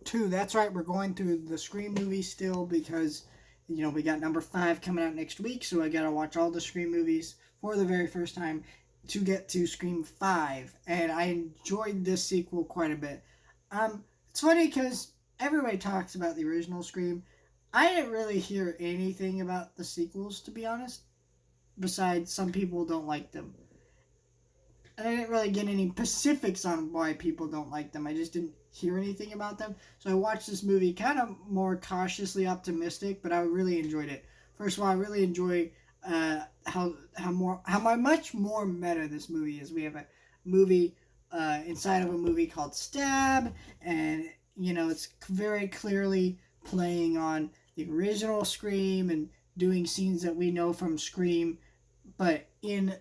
2, that's right, we're going through the Scream movies still because, we got number 5 coming out next week, so I gotta watch all the Scream movies for the very first time to get to Scream 5, and I enjoyed this sequel quite a bit. It's funny because everybody talks about the original Scream. I didn't really hear anything about the sequels, to be honest, besides some people don't like them. And I didn't really get any specifics on why people don't like them. I just didn't hear anything about them. So I watched this movie kind of more cautiously optimistic, but I really enjoyed it. First of all, I really enjoy how much more meta this movie is. We have a movie inside of a movie called Stab, and it's very clearly playing on the original Scream and doing scenes that we know from Scream, but in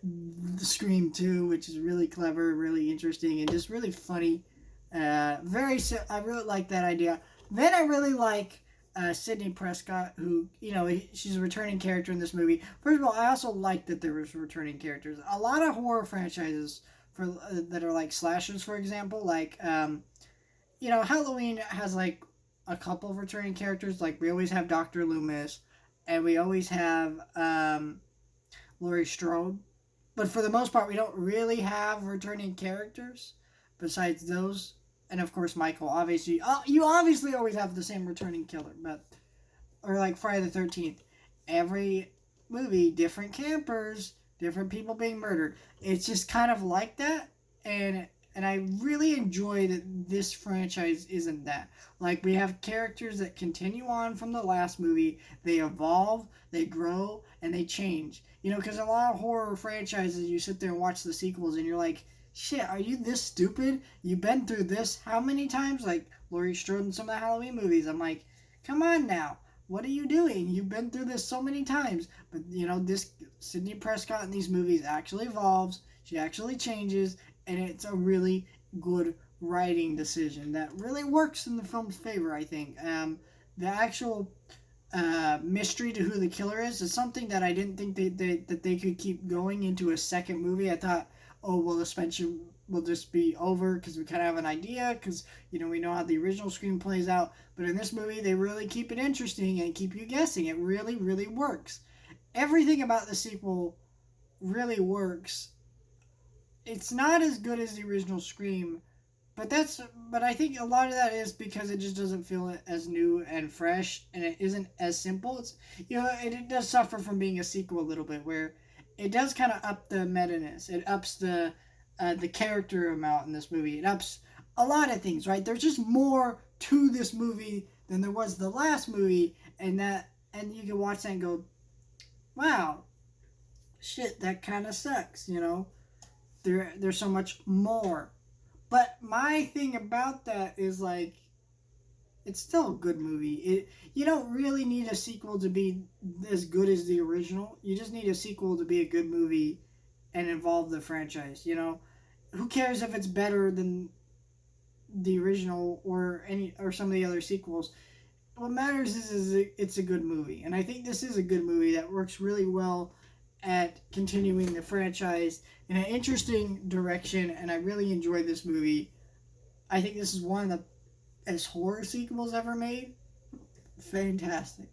the Scream 2, which is really clever, really interesting, and just really funny. I really like that idea. Then I really like Sidney Prescott, who, she's a returning character in this movie. First of all, I also like that there was returning characters. A lot of horror franchises that are like slashers, for example, like, Halloween has like a couple of returning characters. Like, we always have Dr. Loomis, and we always have Laurie Strode. But for the most part, we don't really have returning characters besides those. And of course, Michael. Obviously, you obviously always have the same returning killer, or like Friday the 13th. Every movie, different campers, different people being murdered. It's just kind of like that, and I really enjoy that this franchise isn't that. Like, we have characters that continue on from the last movie. They evolve, they grow, and they change. Because a lot of horror franchises, you sit there and watch the sequels, and you're like, shit, are you this stupid? You've been through this how many times? Like Laurie Strode in some of the Halloween movies. I'm like, come on now. What are you doing? You've been through this so many times. But, this Sidney Prescott in these movies actually evolves. She actually changes. And it's a really good writing decision that really works in the film's favor, I think. The actual mystery to who the killer is something that I didn't think that they could keep going into a second movie. I thought, oh, well, the suspension will just be over because we kind of have an idea because, we know how the original Scream plays out. But in this movie, they really keep it interesting and keep you guessing. It really, really works. Everything about the sequel really works. It's not as good as the original Scream, but I think a lot of that is because it just doesn't feel as new and fresh, and it isn't as simple. It's it does suffer from being a sequel a little bit, where it does kind of up the meta-ness. It ups the character amount in this movie. It ups a lot of things, right? There's just more to this movie than there was the last movie, and you can watch that and go, wow, shit, that kind of sucks, There's so much more. But my thing about that is, like, it's still a good movie. You don't really need a sequel to be as good as the original. You just need a sequel to be a good movie and involve the franchise, Who cares if it's better than the original or some of the other sequels? What matters is it's a good movie. And I think this is a good movie that works really well at continuing the franchise in an interesting direction, and I really enjoyed this movie. I think this is one of the best horror sequels ever made. Fantastic.